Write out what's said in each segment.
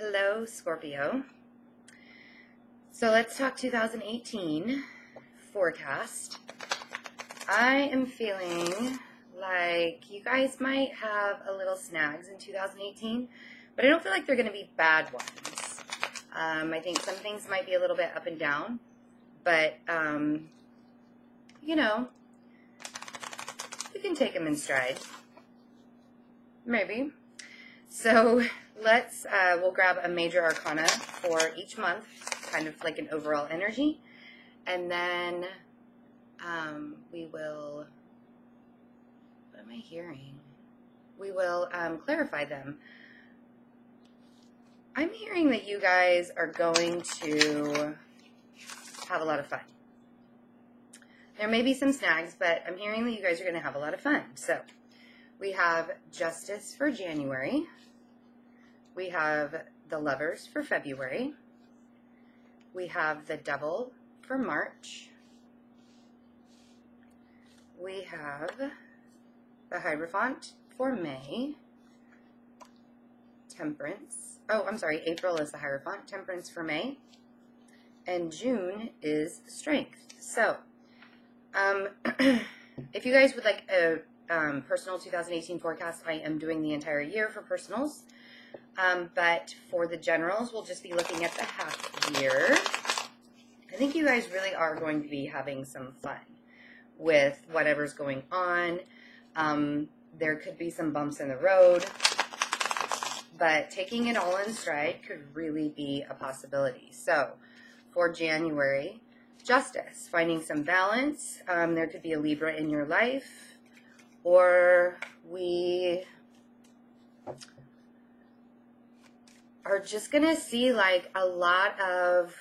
Hello, Scorpio. So let's talk 2018 forecast. I am feeling like you guys might have a little snags in 2018, but I don't feel like they're going to be bad ones. I think some things might be a little bit up and down, but, you know, you can take them in stride. Maybe. So we'll grab a major arcana for each month, kind of like an overall energy, and then we will, what am I hearing? We will clarify them. I'm hearing that you guys are going to have a lot of fun. There may be some snags, but I'm hearing that you guys are going to have a lot of fun. So we have Justice for January. We have the Lovers for February. We have the Devil for March. We have the Hierophant for May. Temperance. Oh, I'm sorry. April is the Hierophant. Temperance for May. And June is Strength. So, if you guys would like a personal 2018 forecast, I am doing the entire year for personals. But for the generals, we'll just be looking at the half year. I think you guys really are going to be having some fun with whatever's going on. There could be some bumps in the road, but taking it all in stride could really be a possibility. So for January, Justice, finding some balance. There could be a Libra in your life, or we are just going to see like a lot of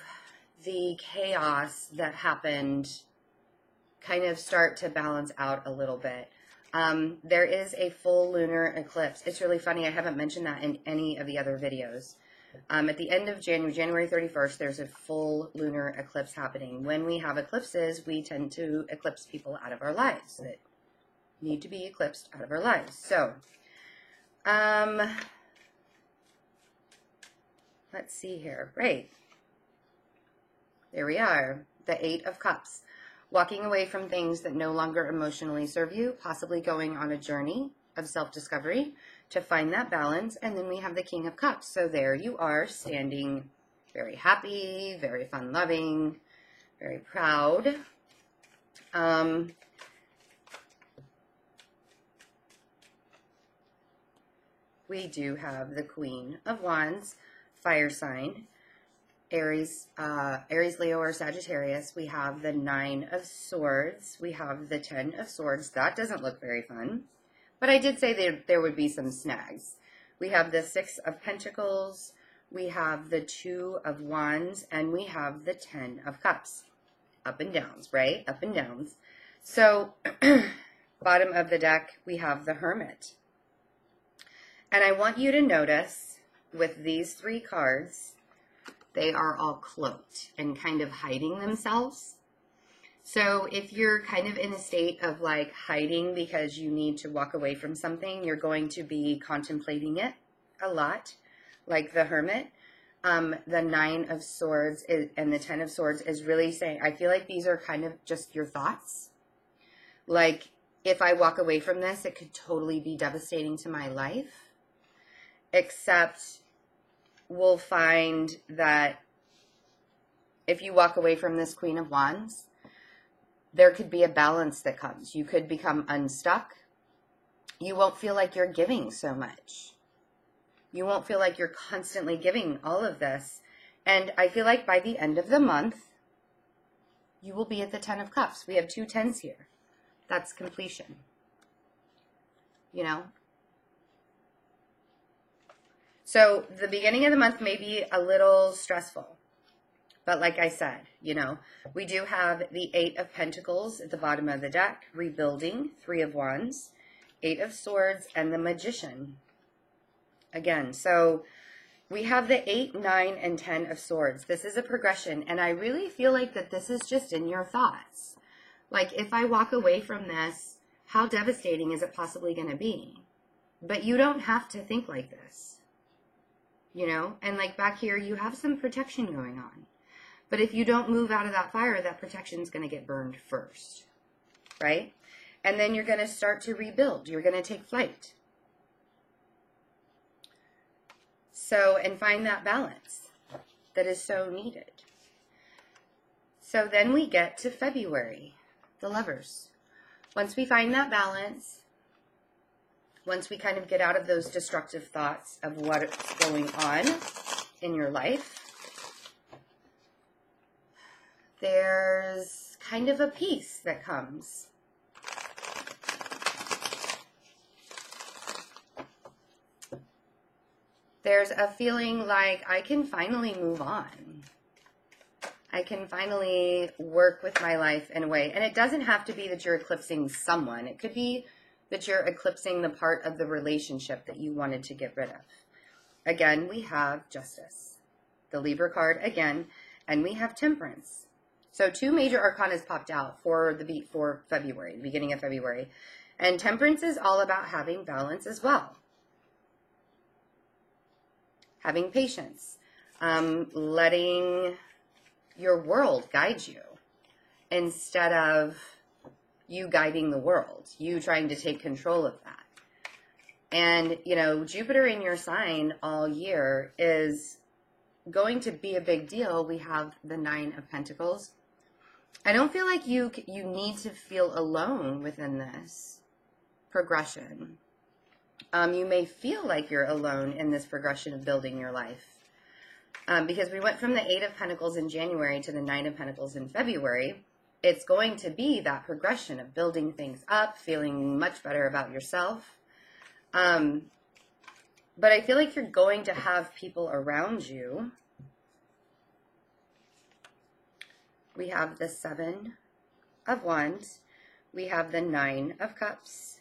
the chaos that happened kind of start to balance out a little bit. There is a full lunar eclipse. It's really funny. I haven't mentioned that in any of the other videos. At the end of January 31st, there's a full lunar eclipse happening. When we have eclipses, we tend to eclipse people out of our lives that need to be eclipsed out of our lives. So, let's see here. Right. There we are. The Eight of Cups. Walking away from things that no longer emotionally serve you, possibly going on a journey of self-discovery to find that balance. And then we have the King of Cups. So there you are, standing very happy, very fun-loving, very proud. We do have the Queen of Wands, fire sign, Aries, Leo, or Sagittarius. We have the Nine of Swords. We have the Ten of Swords. That doesn't look very fun. But I did say there would be some snags. We have the Six of Pentacles. We have the Two of Wands. And we have the Ten of Cups. Up and downs, right? Up and downs. So, bottom of the deck, we have the Hermit. And I want you to notice with these three cards, they are all cloaked and kind of hiding themselves. So if you're kind of in a state of like hiding because you need to walk away from something, you're going to be contemplating it a lot, like the Hermit. The Nine of Swords and the Ten of Swords is really saying, I feel like these are kind of just your thoughts. Like, if I walk away from this, it could totally be devastating to my life. Except we'll find that if you walk away from this Queen of Wands, there could be a balance that comes. You could become unstuck. You won't feel like you're giving so much. You won't feel like you're constantly giving all of this. And I feel like by the end of the month, you will be at the Ten of Cups. We have two tens here. That's completion. You know? So the beginning of the month may be a little stressful. But like I said, you know, we do have the Eight of Pentacles at the bottom of the deck, rebuilding, Three of Wands, Eight of Swords, and the Magician. Again, so we have the 8, 9, and 10 of Swords. This is a progression, and I really feel like that this is just in your thoughts. Like, if I walk away from this, how devastating is it possibly going to be? But you don't have to think like this. you know? And like back here, you have some protection going on. But if you don't move out of that fire, that protection is going to get burned first, right? And then you're going to start to rebuild. You're going to take flight. So, and find that balance that is so needed. So then we get to February, the Lovers. Once we find that balance, once we kind of get out of those destructive thoughts of what's going on in your life, there's kind of a peace that comes. There's a feeling like I can finally move on. I can finally work with my life in a way. And it doesn't have to be that you're eclipsing someone. It could be that you're eclipsing the part of the relationship that you wanted to get rid of. Again, we have Justice, the Libra card again, and we have Temperance. So 2 major arcanas popped out for February, the beginning of February. And Temperance is all about having balance as well. Having patience, letting your world guide you instead of you guiding the world, you trying to take control of that. And, you know, Jupiter in your sign all year is going to be a big deal. We have the 9 of Pentacles. I don't feel like you need to feel alone within this progression. You may feel like you're alone in this progression of building your life. Because we went from the 8 of Pentacles in January to the 9 of Pentacles in February. It's going to be that progression of building things up, feeling much better about yourself. But I feel like you're going to have people around you. We have the 7 of Wands. We have the 9 of Cups.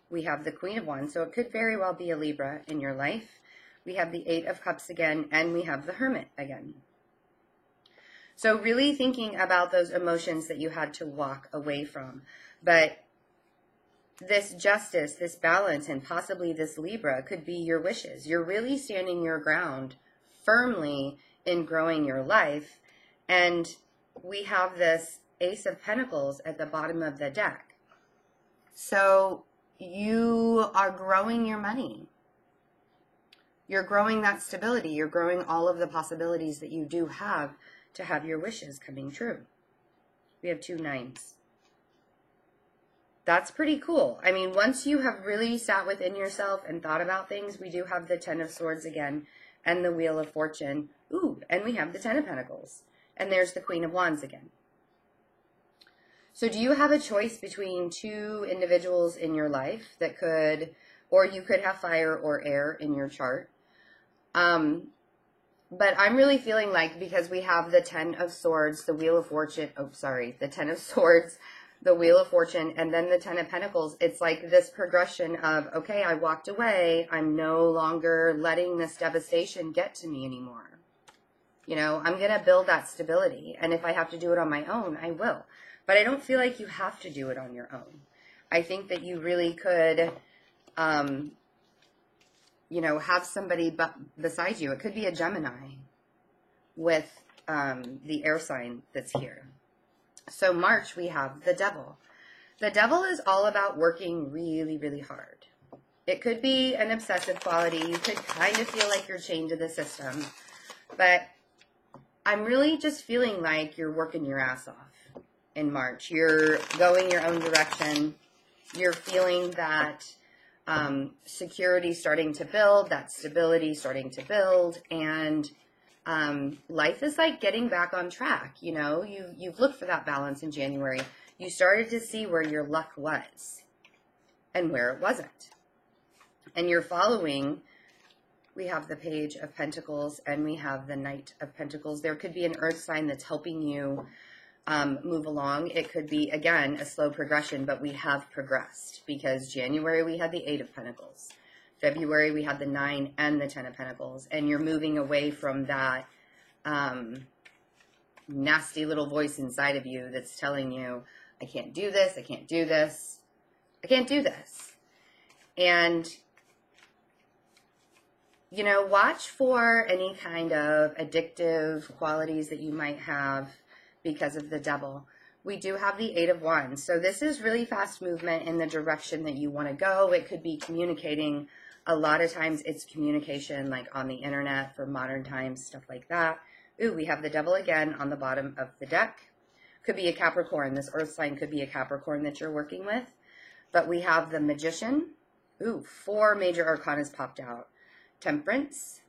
We have the Queen of Wands. So it could very well be a Libra in your life. We have the 8 of Cups again, and we have the Hermit again. So really thinking about those emotions that you had to walk away from. But this justice, this balance, and possibly this Libra could be your wishes. You're really standing your ground firmly in growing your life. And we have this Ace of Pentacles at the bottom of the deck. So you are growing your money. You're growing that stability. You're growing all of the possibilities that you do have to have your wishes coming true. We have 2 9s. That's pretty cool. I mean, once you have really sat within yourself and thought about things, we do have the 10 of Swords again and the Wheel of Fortune. Ooh, and we have the 10 of Pentacles. And there's the Queen of Wands again. So do you have a choice between 2 individuals in your life that could, or you could have fire or air in your chart? But I'm really feeling like, because we have the 10 of Swords, the Wheel of Fortune, the 10 of Swords, the Wheel of Fortune, and then the 10 of Pentacles, it's like this progression of, okay, I walked away. I'm no longer letting this devastation get to me anymore. You know, I'm going to build that stability. And if I have to do it on my own, I will. But I don't feel like you have to do it on your own. I think that you really could, you know, have somebody beside you. It could be a Gemini with the air sign that's here. So March, we have the Devil. The Devil is all about working really, really hard. It could be an obsessive quality. You could kind of feel like you're chained to the system. But I'm really just feeling like you're working your ass off in March. You're going your own direction. You're feeling that security starting to build, that stability starting to build, and life is like getting back on track. You know, you've looked for that balance in January. You started to see where your luck was and where it wasn't. And you're following. We have the Page of Pentacles and we have the Knight of Pentacles. There could be an earth sign that's helping you move along. It could be, again, a slow progression, but we have progressed, because January we had the 8 of Pentacles. February we had the 9 and the 10 of Pentacles, and you're moving away from that nasty little voice inside of you that's telling you, I can't do this, I can't do this, I can't do this. And you know, watch for any kind of addictive qualities that you might have because of the devil. We do have the Eight of Wands. So this is really fast movement in the direction that you want to go. It could be communicating. A lot of times it's communication like on the internet for modern times, stuff like that. Ooh, we have the devil again on the bottom of the deck. Could be a Capricorn. This earth sign could be a Capricorn that you're working with. But we have the Magician. Ooh, 4 major arcanas popped out. Temperance,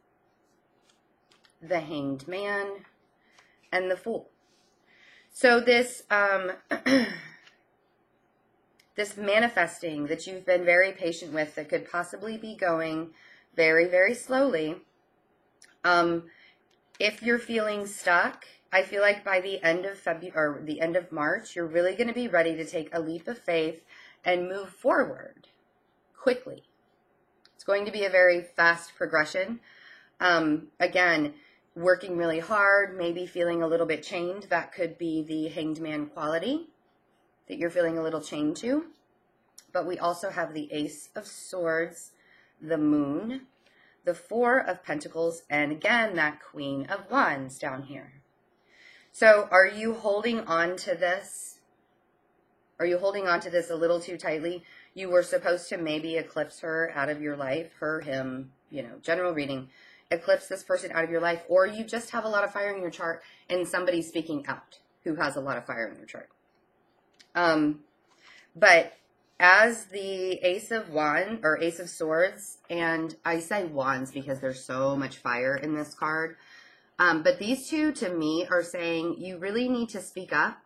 the Hanged Man, and the Fool. So this this manifesting that you've been very patient with that could possibly be going very, very slowly. If you're feeling stuck, I feel like by the end of February or the end of March, you're really going to be ready to take a leap of faith and move forward quickly. It's going to be a very fast progression. Again, working really hard, maybe feeling a little bit chained. That could be the Hanged Man quality that you're feeling a little chained to. But we also have the Ace of Swords, the Moon, the Four of Pentacles, and again, that Queen of Wands down here. So are you holding on to this? Are you holding on to this a little too tightly? You were supposed to maybe eclipse her out of your life, her, him, you know, general reading. Eclipse this person out of your life, or you just have a lot of fire in your chart and somebody's speaking out who has a lot of fire in their chart. But as the Ace of Wands, or Ace of Swords, and I say Wands because there's so much fire in this card, but these two to me are saying you really need to speak up,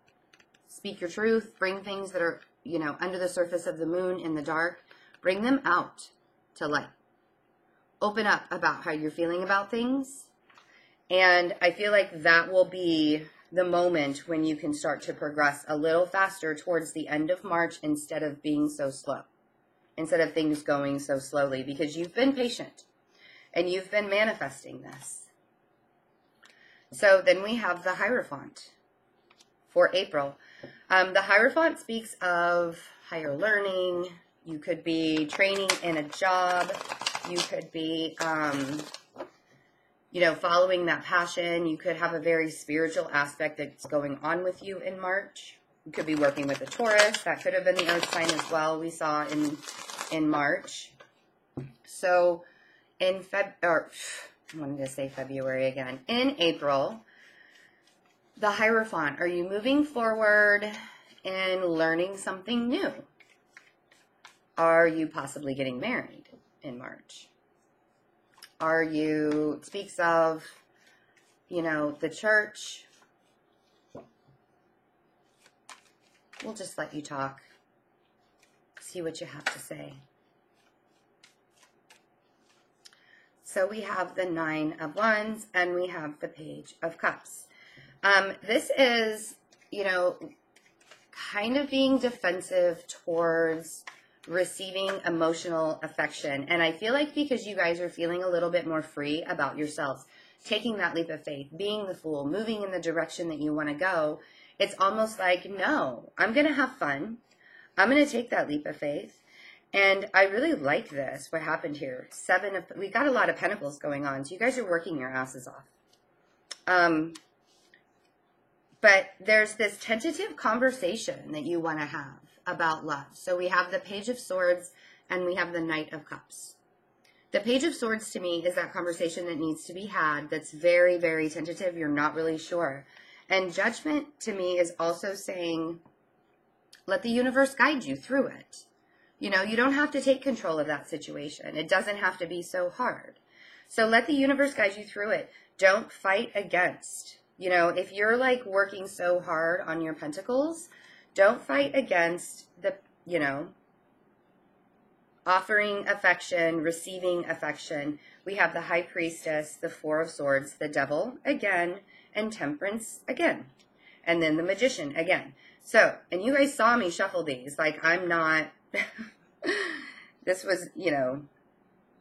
speak your truth, bring things that are, you know, under the surface of the moon in the dark, bring them out to light. Open up about how you're feeling about things. And I feel like that will be the moment when you can start to progress a little faster towards the end of March instead of being so slow, instead of things going so slowly, because you've been patient and you've been manifesting this. So then we have the Hierophant for April. The Hierophant speaks of higher learning. You could be training in a job. You could be, you know, following that passion. You could have a very spiritual aspect that's going on with you in March. You could be working with a Taurus. That could have been the earth sign as well we saw in March. So in I wanted to say February again. In April, the Hierophant, are you moving forward and learning something new? Are you possibly getting married in March? Are you, it speaks of, you know, the church. We'll just let you talk. See what you have to say. So we have the Nine of Wands and we have the Page of Cups. This is, you know, kind of being defensive towards receiving emotional affection. And I feel like because you guys are feeling a little bit more free about yourselves, taking that leap of faith, being the Fool, moving in the direction that you want to go, it's almost like, no, I'm going to have fun. I'm going to take that leap of faith. And I really like this, what happened here. We got a lot of Pentacles going on, so you guys are working your asses off. But there's this tentative conversation that you want to have about love. So we have the Page of Swords and we have the Knight of Cups. The Page of Swords to me is that conversation that needs to be had that's very, very tentative. You're not really sure. And Judgment to me is also saying, let the universe guide you through it. You know, you don't have to take control of that situation. It doesn't have to be so hard. So let the universe guide you through it. Don't fight against. You know, if you're like working so hard on your Pentacles, don't fight against the, you know, offering affection, receiving affection. We have the High Priestess, the Four of Swords, the Devil again, and Temperance again. And then the Magician again. So, and you guys saw me shuffle these. Like, I'm not, this was, you know,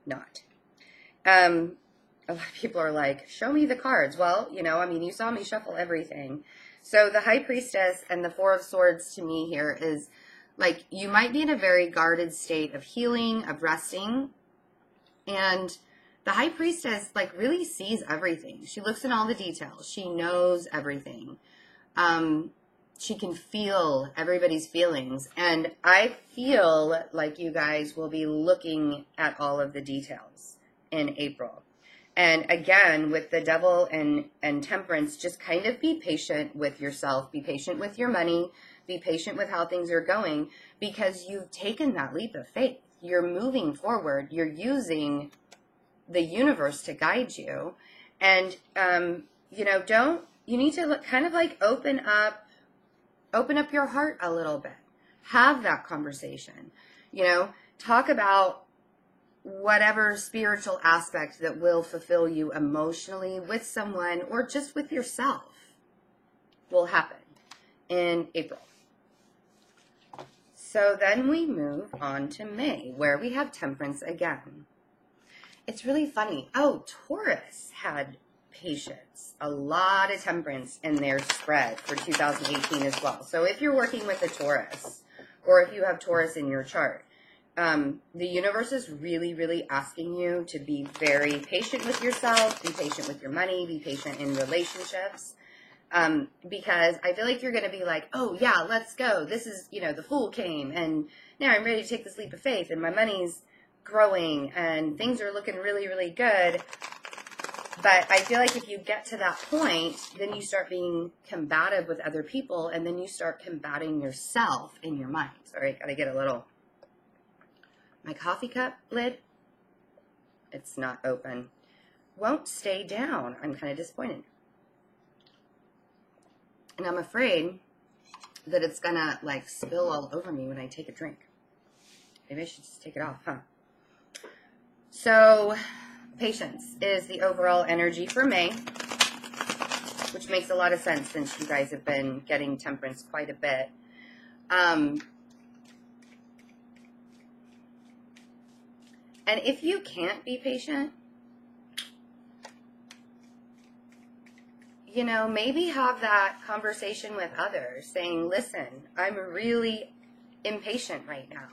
not. A lot of people are like, show me the cards. Well, you know, I mean, you saw me shuffle everything. So the High Priestess and the Four of Swords to me here is like, you might be in a very guarded state of healing, of resting. And The High Priestess, like, really sees everything. She looks in all the details. She knows everything. She can feel everybody's feelings. And I feel like you guys will be looking at all of the details in April. And again, with the Devil and Temperance, just kind of be patient with yourself. Be patient with your money. Be patient with how things are going, because you've taken that leap of faith. You're moving forward. You're using the universe to guide you. And, you know, you need to kind of like open up your heart a little bit. Have that conversation, you know, talk about whatever spiritual aspect that will fulfill you emotionally with someone or just with yourself will happen in April. So then we move on to May, where we have Temperance again. It's really funny. Oh, Taurus had patience. A lot of Temperance in their spread for 2018 as well. So if you're working with a Taurus, or if you have Taurus in your chart, the universe is really, really asking you to be very patient with yourself, be patient with your money, be patient in relationships. Because I feel like you're going to be like, oh yeah, let's go. This is, you know, the Fool came and now I'm ready to take this leap of faith and my money's growing and things are looking really, really good. But I feel like if you get to that point, then you start being combative with other people and then you start combating yourself in your mind. Sorry, gotta get my coffee cup lid, it's not open. Won't stay down. I'm kind of disappointed. And I'm afraid that it's gonna like spill all over me when I take a drink. Maybe I should just take it off, huh? So, patience is the overall energy for May, which makes a lot of sense since you guys have been getting Temperance quite a bit. And if you can't be patient, you know, maybe have that conversation with others saying, listen, I'm really impatient right now.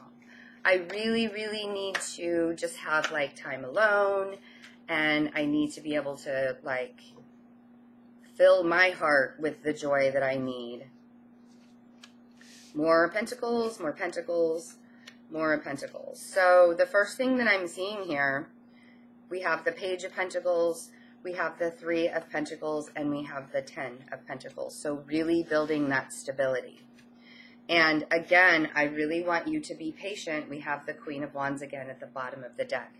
I really, really need to just have like time alone, and I need to be able to like fill my heart with the joy that I need. More Pentacles, more Pentacles, more Pentacles. So the first thing that I'm seeing here, we have the Page of Pentacles, we have the 3 of Pentacles, and we have the 10 of Pentacles. So really building that stability. And again, I really want you to be patient. We have the Queen of Wands again at the bottom of the deck.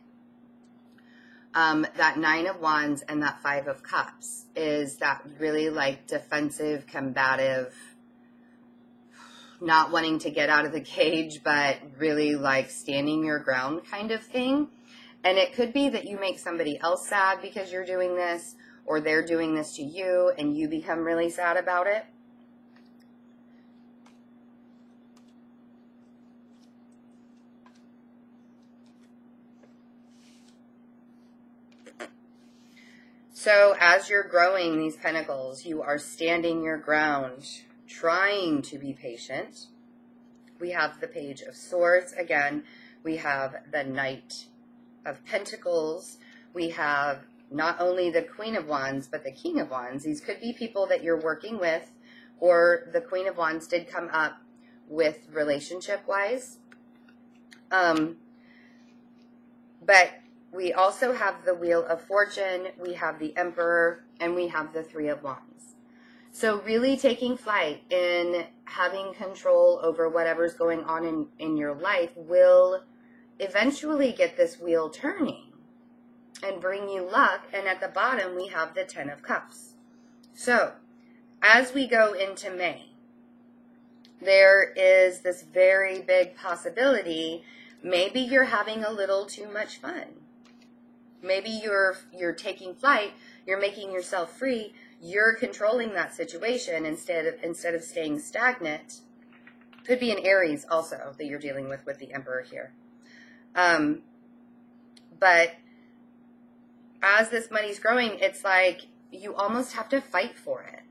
That 9 of Wands and that 5 of Cups is that really like defensive, combative, not wanting to get out of the cage, but really like standing your ground kind of thing. And it could be that you make somebody else sad because you're doing this, or they're doing this to you and you become really sad about it. So as you're growing these pentacles, you are standing your ground, trying to be patient. We have the Page of Swords again. We have the Knight of Pentacles. We have not only the Queen of Wands, but the King of Wands. These could be people that you're working with, or the Queen of Wands did come up with relationship-wise. But we also have the Wheel of Fortune, we have the Emperor, and we have the 3 of Wands. So really taking flight in having control over whatever's going on in your life will eventually get this wheel turning and bring you luck. And at the bottom, we have the 10 of Cups. So as we go into May, there is this very big possibility. Maybe you're having a little too much fun. Maybe you're taking flight, you're making yourself free, you're controlling that situation instead of staying stagnant. Could be an Aries also that you're dealing with the Emperor here. But as this money's growing, it's like you almost have to fight for it,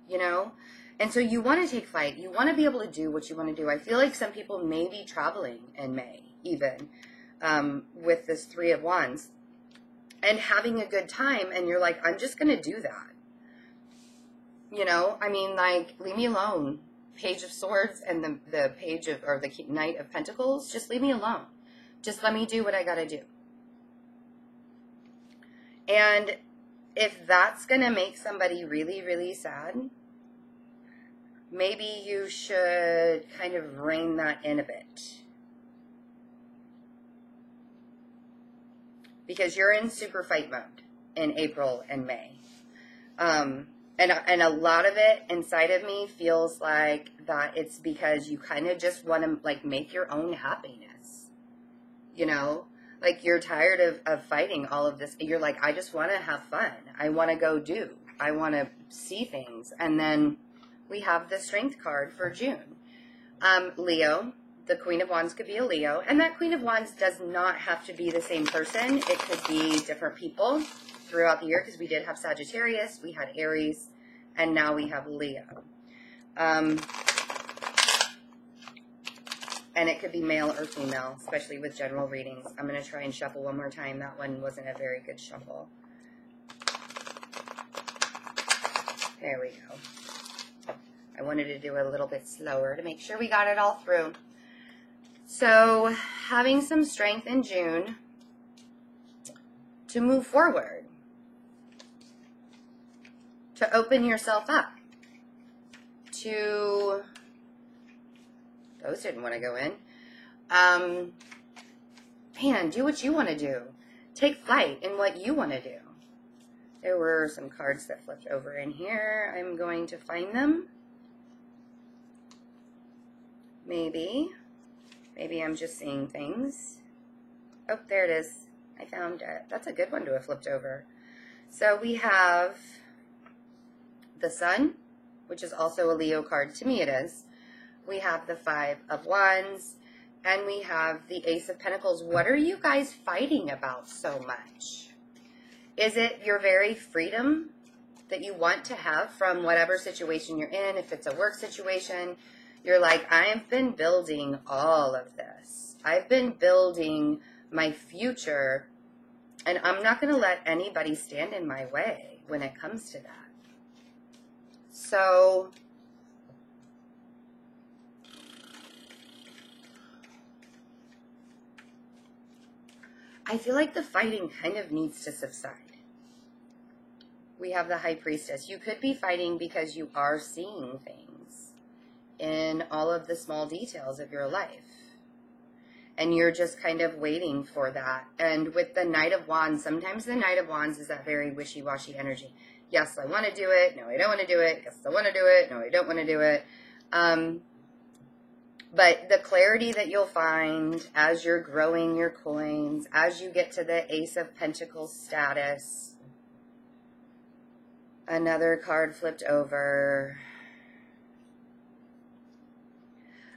you know? And so you want to take flight. You want to be able to do what you want to do. I feel like some people may be traveling in May, even with this 3 of Wands. and having a good time, and you're like, I'm just going to do that. You know, I mean, like, leave me alone. Page of Swords and the page of, or the Knight of Pentacles, just leave me alone. Just let me do what I got to do. And if that's going to make somebody really, really sad, maybe you should kind of rein that in a bit. Because you're in super fight mode in April and May. And a lot of it inside of me feels like that it's because you kind of just want to, like, make your own happiness. You know? Like, you're tired of fighting all of this. You're like, I just want to have fun. I want to go do. I want to see things. And then we have the Strength card for June. Leo. The Queen of Wands could be a Leo. And that Queen of Wands does not have to be the same person. It could be different people throughout the year, because we did have Sagittarius, we had Aries, and now we have Leo. And it could be male or female, especially with general readings. I'm going to try and shuffle one more time. That one wasn't a very good shuffle. There we go. I wanted to do a little bit slower to make sure we got it all through. So, having some strength in June to move forward. To open yourself up. To... Those didn't want to go in. Man, do what you want to do. Take flight in what you want to do. There were some cards that flipped over in here. I'm going to find them. Maybe I'm just seeing things. Oh, there it is. I found it. That's a good one to have flipped over. So we have the Sun, which is also a Leo card. To me it is. We have the Five of Wands, and we have the Ace of Pentacles. What are you guys fighting about so much? Is it your very freedom that you want to have from whatever situation you're in? If it's a work situation, you're like, I've been building all of this. I've been building my future, and I'm not going to let anybody stand in my way when it comes to that. So... I feel like the fighting kind of needs to subside. We have the High Priestess. You could be fighting because you are seeing things in all of the small details of your life. And you're just kind of waiting for that. And with the Knight of Wands, sometimes the Knight of Wands is that very wishy-washy energy. Yes, I want to do it. No, I don't want to do it. Yes, I want to do it. No, I don't want to do it. But the clarity that you'll find as you're growing your coins, as you get to the Ace of Pentacles status. Another card flipped over.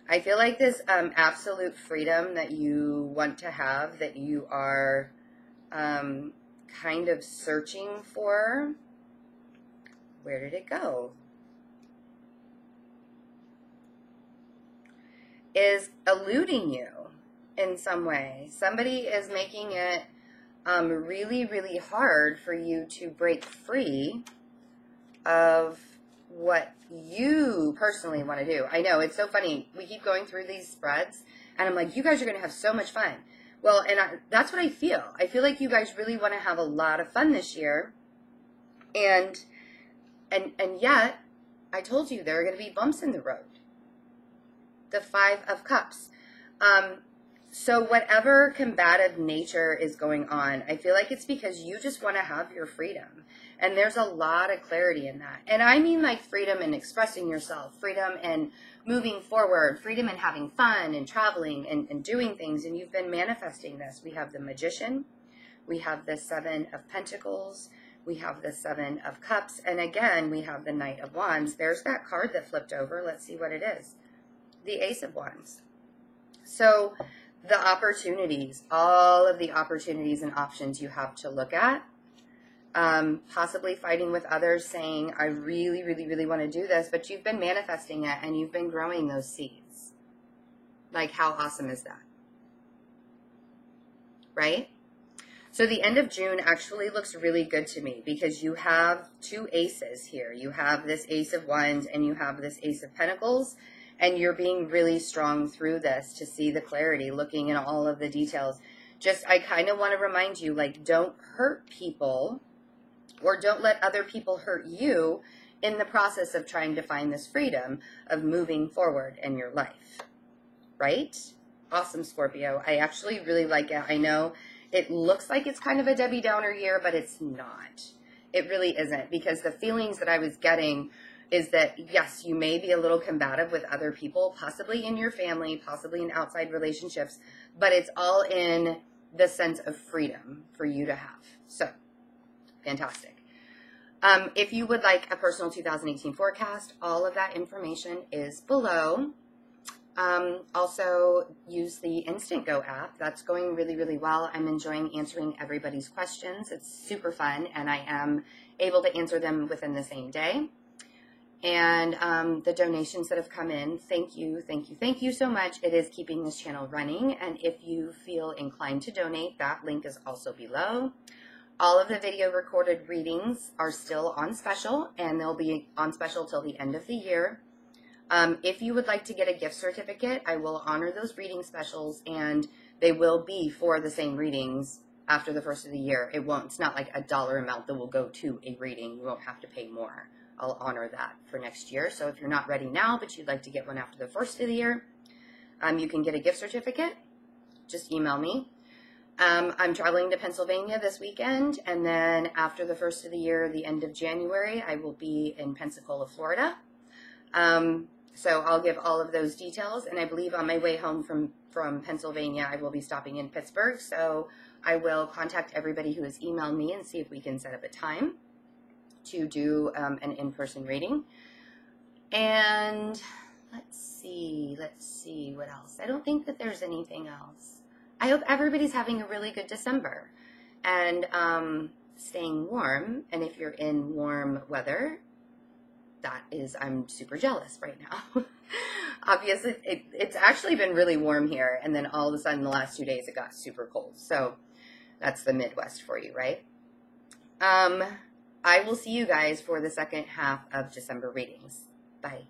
I feel like this absolute freedom that you want to have, that you are kind of searching for. Where did it go? Is eluding you in some way. Somebody is making it really, really hard for you to break free of what you personally want to do. I know, it's so funny. We keep going through these spreads, and I'm like, you guys are going to have so much fun. Well, and that's what I feel. I feel like you guys really want to have a lot of fun this year. And yet, I told you there are going to be bumps in the road. The Five of Cups. So whatever combative nature is going on, I feel like it's because you just want to have your freedom. And there's a lot of clarity in that. And I mean like freedom in expressing yourself, freedom in moving forward, freedom in having fun and traveling and doing things. And you've been manifesting this. We have the Magician. We have the Seven of Pentacles. We have the Seven of Cups. And again, we have the Knight of Wands. There's that card that flipped over. Let's see what it is. The Ace of Wands. So the opportunities, all of the opportunities and options you have to look at, possibly fighting with others saying, I really, really, really want to do this, but you've been manifesting it and you've been growing those seeds. Like, how awesome is that? Right? So the end of June actually looks really good to me because you have two aces here. You have this Ace of Wands and you have this Ace of Pentacles, and you're being really strong through this to see the clarity, looking at all of the details. Just, I kind of want to remind you, like, don't hurt people or don't let other people hurt you in the process of trying to find this freedom of moving forward in your life, right? Awesome, Scorpio. I actually really like it. I know it looks like it's kind of a Debbie Downer year, but it's not. It really isn't, because the feelings that I was getting is that, yes, you may be a little combative with other people, possibly in your family, possibly in outside relationships, but it's all in the sense of freedom for you to have. So, fantastic. If you would like a personal 2018 forecast, all of that information is below. Also, use the InstantGo app. That's going really, really well. I'm enjoying answering everybody's questions. It's super fun, and I am able to answer them within the same day. And the donations that have come in, thank you, thank you, thank you so much. It is keeping this channel running, and if you feel inclined to donate, that link is also below. All of the video recorded readings are still on special, and they'll be on special till the end of the year. If you would like to get a gift certificate, I will honor those reading specials, and they will be for the same readings after the first of the year. It's not like a dollar amount that will go to a reading. You won't have to pay more. I'll honor that for next year. So if you're not ready now, but you'd like to get one after the first of the year, you can get a gift certificate. Just email me. I'm traveling to Pennsylvania this weekend, and then after the first of the year, the end of January, I will be in Pensacola, Florida. So I'll give all of those details, and I believe on my way home from Pennsylvania, I will be stopping in Pittsburgh, so I will contact everybody who has emailed me and see if we can set up a time to do an in-person reading. And let's see what else. I don't think that there's anything else. I hope everybody's having a really good December and staying warm, and if you're in warm weather, I'm super jealous right now. Obviously, it's actually been really warm here, and then all of a sudden the last 2 days it got super cold. So that's the Midwest for you, right? I will see you guys for the second half of December readings. Bye.